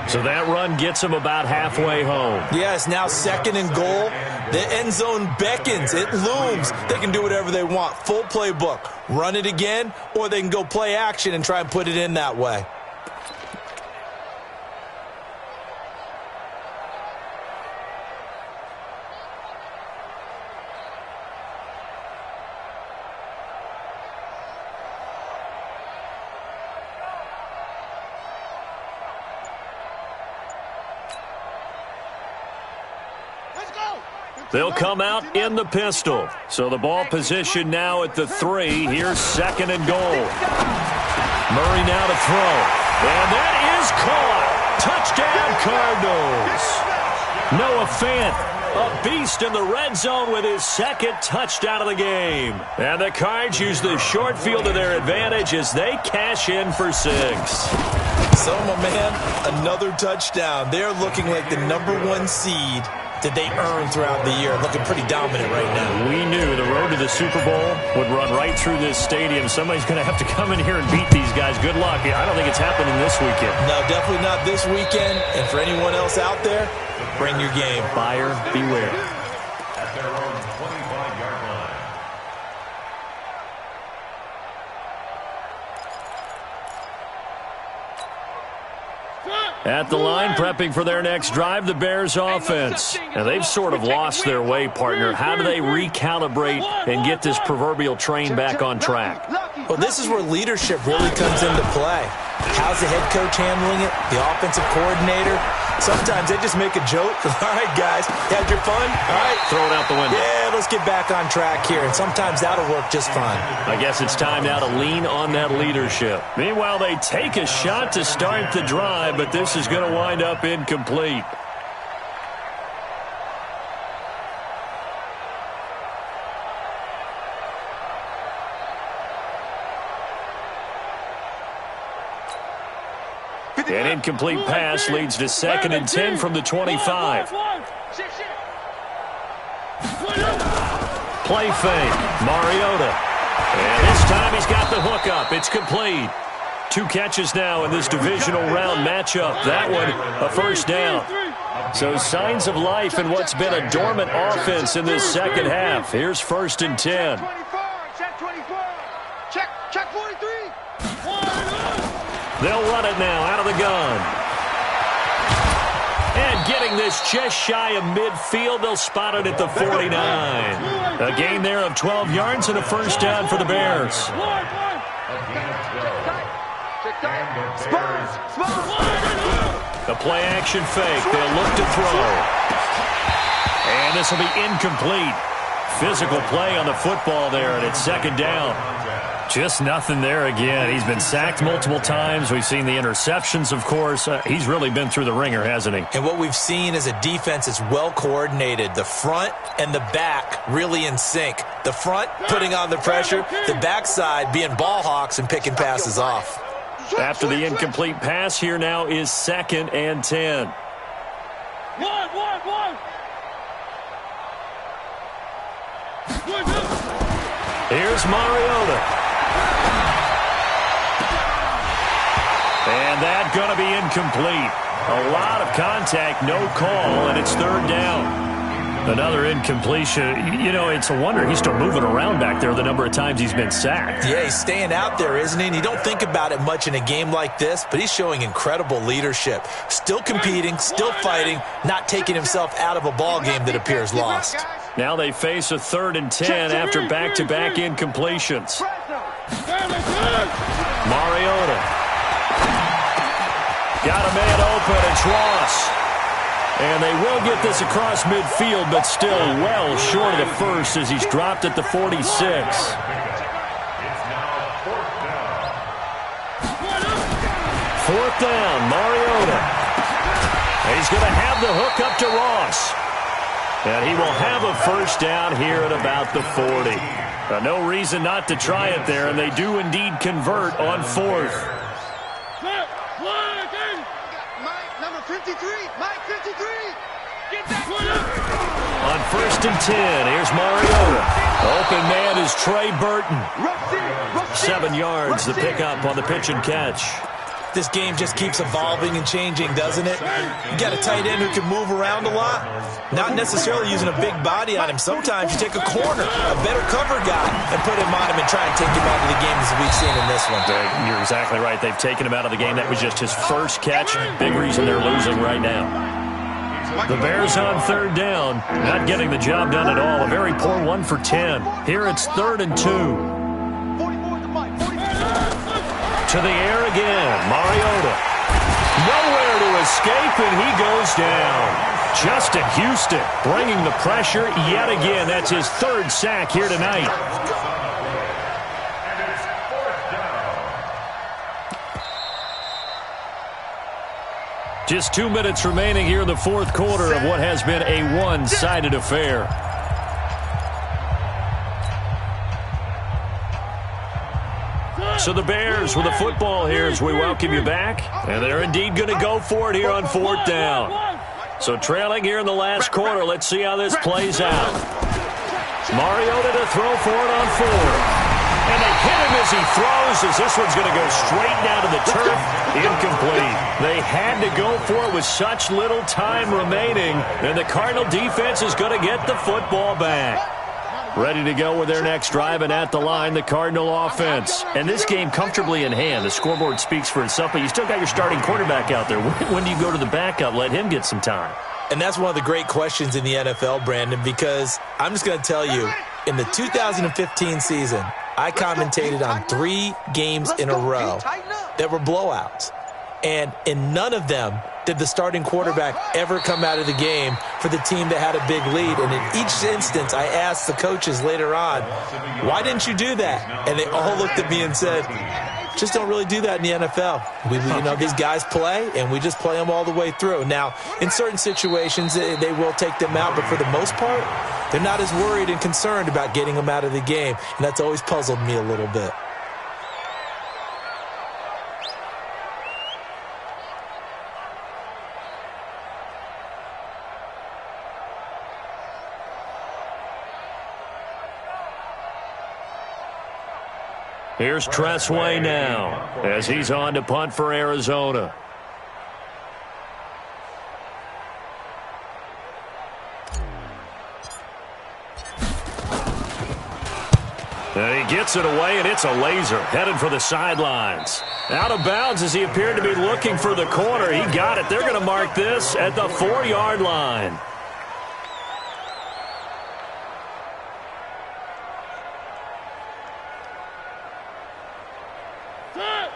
So that run gets him about halfway home. Yes, now 2nd and goal. The end zone beckons. It looms. They can do whatever they want. Full playbook. Run it again, or they can go play action and try and put it in that way. They'll come out in the pistol. So the ball position now at the 3. Here's 2nd and goal. Murray now to throw. And that is caught. Touchdown, Cardinals. Noah Fant, a beast in the red zone with his 2nd touchdown of the game. And the Cards use the short field to their advantage as they cash in for 6. So, my man, another touchdown. They're looking like the #1 seed that they earned throughout the year. Looking pretty dominant right now. We knew the road to the Super Bowl would run right through this stadium. Somebody's going to have to come in here and beat these guys. Good luck. I don't think it's happening this weekend. No, definitely not this weekend. And for anyone else out there, bring your game. Buyer beware. At their own 25-yard line. At the line, prepping for their next drive, the Bears offense. And they've sort of lost their way, partner. How do they recalibrate and get this proverbial train back on track? Well, this is where leadership really comes into play. How's the head coach handling it? The offensive coordinator? Sometimes they just make a joke. All right, guys, had your fun? All right. Throw it out the window. Yeah, let's get back on track here, and sometimes that'll work just fine. I guess it's time now to lean on that leadership. Meanwhile, they take a shot to start the drive, but this is going to wind up incomplete. An incomplete pass leads to 2nd and 10 from the 25. Play fake, Mariota. And this time he's got the hook up. It's complete. 2 catches now in this divisional round matchup. That one, a first down. So signs of life in what's been a dormant offense in this second half. Here's 1st and 10. Check 43. They'll run it now out of the gun. And getting this just shy of midfield, they'll spot it at the 49. A gain there of 12 yards and a first down for the Bears. The play-action fake. They'll look to throw. And this will be incomplete. Physical play on the football there, and it's 2nd down. Just nothing there again. He's been sacked multiple times. We've seen the interceptions, of course. He's really been through the ringer, hasn't he? And what we've seen is a defense that's well coordinated. The front and the back really in sync. The front putting on the pressure. The backside being ball hawks and picking passes off. After the incomplete pass, here now is 2nd and 10. Here's Mariota. And that's going to be incomplete. A lot of contact, no call, and it's 3rd down. Another incompletion. You know, it's a wonder he's still moving around back there the number of times he's been sacked. Yeah, he's staying out there, isn't he? And you don't think about it much in a game like this, but he's showing incredible leadership. Still competing, still fighting, not taking himself out of a ball game that appears lost. Now they face a 3rd and 10 after back-to-back incompletions. Mariota. Got a man open. It's Ross. And they will get this across midfield, but still well short of the first as he's dropped at the 46. It's now 4th down. 4th down, Mariota. And he's going to have the hook up to Ross. And he will have a first down here at about the 40. No reason not to try it there, and they do indeed convert on 4th. Number 53, Mike 53. Get that on 1st and 10, here's Mariota. Open man is Trey Burton. 7 yards, the pickup on the pitch and catch. This game just keeps evolving and changing, doesn't it? You got a tight end who can move around a lot. Not necessarily using a big body on him. Sometimes you take a corner, a better cover guy, and put him on him and try and take him out of the game as we've seen in this one. You're exactly right. They've taken him out of the game. That was just his first catch. Big reason they're losing right now. The Bears on 3rd down. Not getting the job done at all. A very poor 1 for 10. Here it's 3rd and 2. To the air again, Mariota. Nowhere to escape, and he goes down. Justin Houston bringing the pressure yet again. That's his 3rd sack here tonight. And it's 4th down. Just 2 minutes remaining here in the 4th quarter of what has been a one-sided affair. So the Bears with the football here as we welcome you back. And they're indeed going to go for it here on 4th down. So trailing here in the last quarter. Let's see how this plays out. Mariota to throw for it on 4th. And they hit him as he throws as this one's going to go straight down to the turf. Incomplete. They had to go for it with such little time remaining. And the Cardinal defense is going to get the football back. Ready to go with their next drive, and at the line, the Cardinal offense. And this game comfortably in hand. The scoreboard speaks for itself, but you still got your starting quarterback out there. When do you go to the backup? Let him get some time. And that's one of the great questions in the NFL, Brandon, because I'm just going to tell you, in the 2015 season, I commentated on 3 games in a row that were blowouts. And in none of them did the starting quarterback ever come out of the game for the team that had a big lead. And in each instance, I asked the coaches later on, why didn't you do that? And they all looked at me and said, just don't really do that in the NFL. These guys play, and we just play them all the way through. Now, in certain situations, they will take them out, but for the most part, they're not as worried and concerned about getting them out of the game, and that's always puzzled me a little bit. Here's Tressway now as he's on to punt for Arizona. And he gets it away, and it's a laser headed for the sidelines. Out of bounds as he appeared to be looking for the corner. He got it. They're going to mark this at the 4-yard line.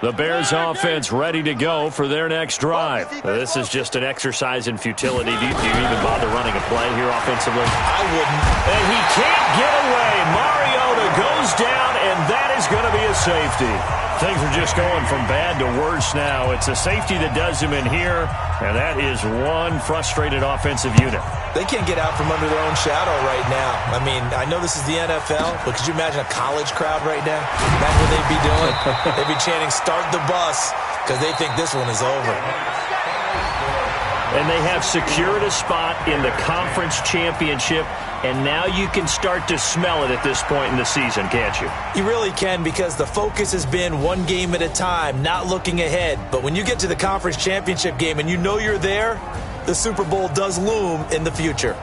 The Bears offense ready to go for their next drive. This is just an exercise in futility. Do you even bother running a play here offensively? I wouldn't. And he can't get away. Mariota goes down, and that is going to be a safety. Things are just going from bad to worse now. It's a safety that does him in here, and that is one frustrated offensive unit. They can't get out from under their own shadow right now. I mean, I know this is the NFL, but could you imagine a college crowd right now? Imagine what they'd be doing. They'd be chanting, "Start the bus," because they think this one is over. And they have secured a spot in the conference championship, and now you can start to smell it at this point in the season, can't you? You really can, because the focus has been one game at a time, not looking ahead. But when you get to the conference championship game and you know you're there, the Super Bowl does loom in the future.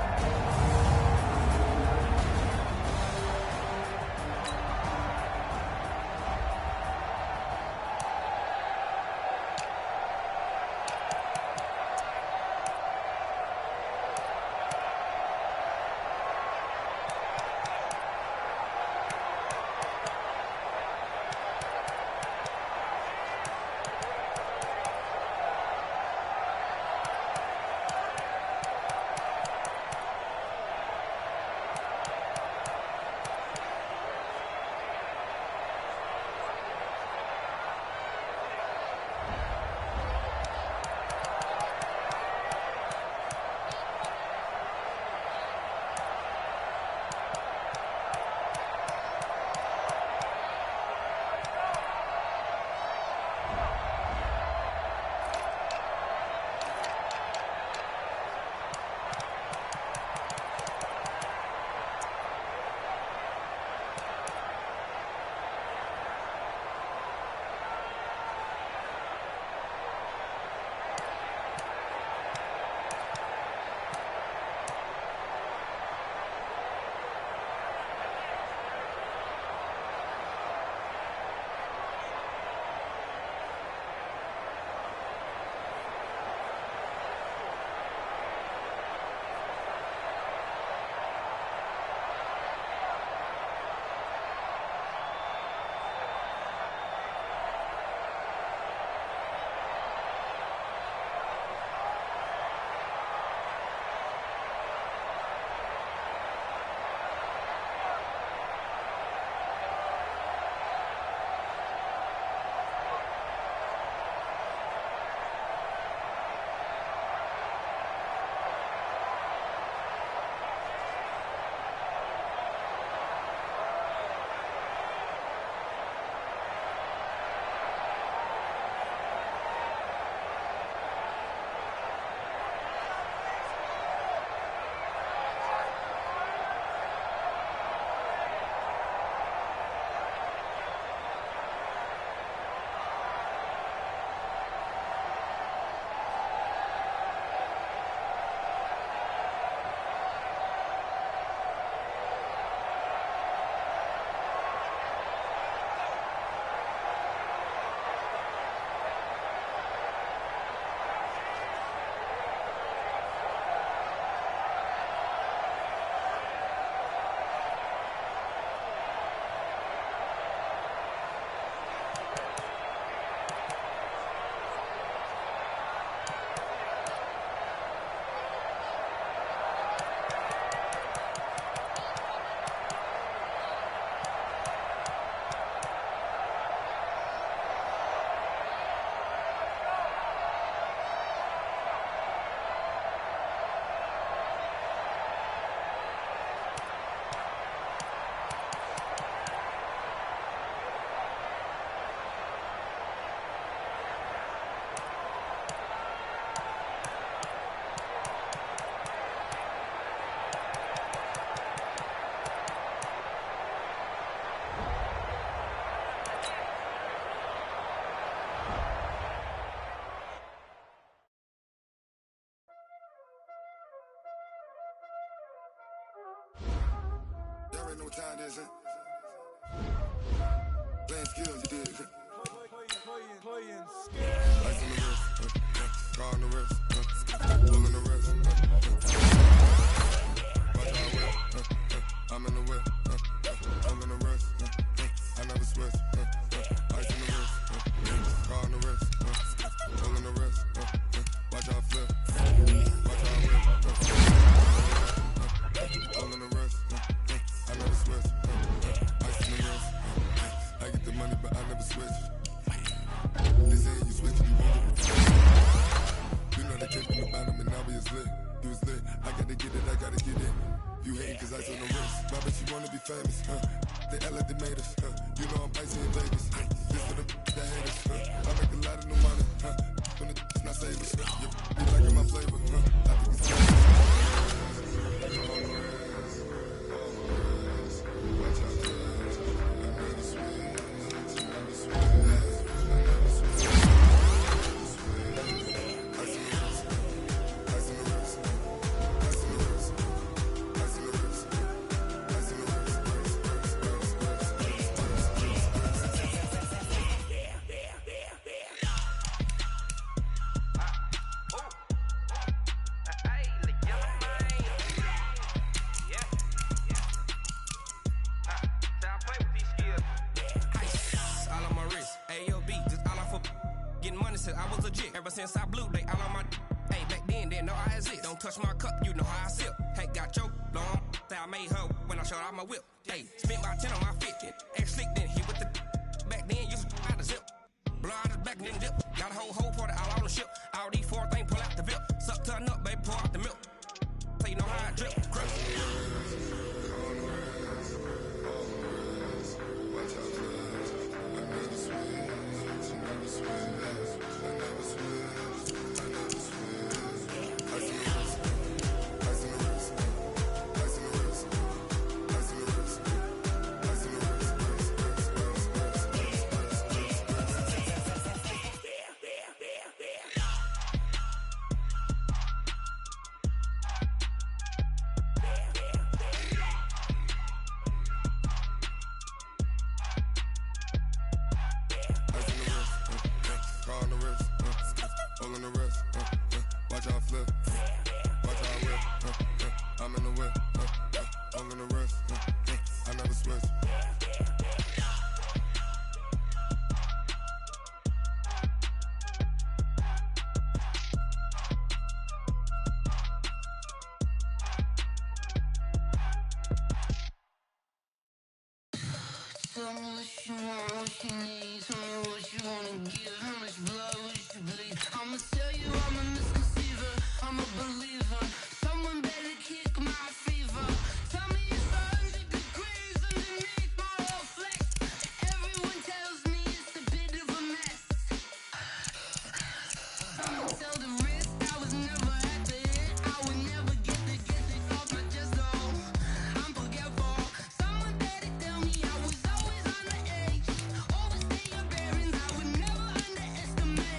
this, huh? Playing skills, you dig, huh? Playing skills. Ice on the wrist, car on the wrist, pull on the wrist, watch how I whip, I'm in the whip, I'm in the wrist, I never switch, ice on the wrist, car on the wrist, pull on the wrist, watch how I flip, watch how I whip, pull on the wrist, I never switch, ice on the wrist, I get the money but I never switch. They say you switch, you won't. You know they came from the bottom and now we is lit. You was lit, I gotta get it, I gotta get it. You hating cause ice on the wrist. Why bet you wanna be famous, huh? They act like they made us, huh? You know I'm icy in Vegas, this for the that hate us, huh? I make a lot of new money, huh? When it's not savers, you liking my flavor, huh? I think it's famous. Watch out, I never switch, I never switch. Since I blew, they all on my hey, back then didn't know I exist. Don't touch my cup, you know how I sip. Hey, got your long, say I made her when I showed out my whip. Hey, spent my 10 on my 50. Ex slick, then hit with the back then, used to out the zip. Blow out the back, then dip. Got a whole party all on the ship. All these 4 things, pull out the VIP. Suck to a nut, baby, pour out the milk. So you know how I drip. Crip. Tell me what you want, what you need. Tell me what you wanna give. How much blood would you bleed? I'ma tell you I'm a misconceiver. I'm a believer. Someone better kick my fever. Tell me it's 100 degrees underneath my whole flex. Everyone tells me it's a bit of a mess. I'ma tell the risk I was never at the hit. I would never get the off my chest though. I'm forgetful. Someone better tell me I was always on the edge. Overstay your bearings, I would never underestimate.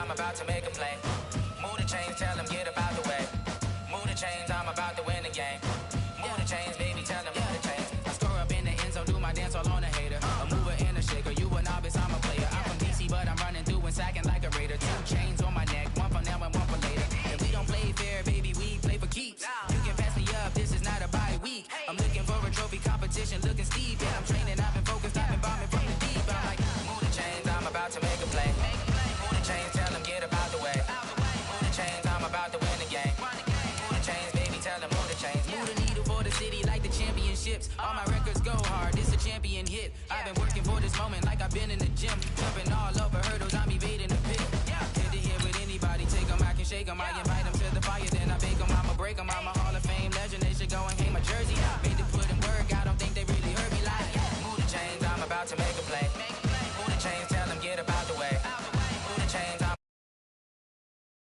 I'm about to make a play. Move the chains, tell them get about the way. Move the chains, I'm about to win the game. Move the chains, baby, tell them move the chains. I score up in the end zone, do my dance all on a hater. A mover and a shaker, you a novice, I'm a player. I'm from DC, but I'm running through and sacking like a raider. 2 chains on my neck, one for now and one for later. If we don't play fair, baby, we play for keeps. You can pass me up, this is not a bye week. I'm looking for a trophy competition, looking steep. Yeah, I'm training, I've been focused, I've been bombing from the deep. I'm like, move the chains, I'm about to make a play. Move the chains, tell them get about the way. Move the chains, I'm about to win the game. Move the chains, baby, tell them move the chains. Move the needle for the city like the championships. All my records go hard, this a champion hit. I've been working for this moment like I've been in the gym. Jumping all over hurdles, I'm evading the pit. Head to head with anybody, take them, I can shake them. I invite them to the fire, then I bake them. I'ma break them, I'm a Hall of Fame legend. They should go and hang my jersey.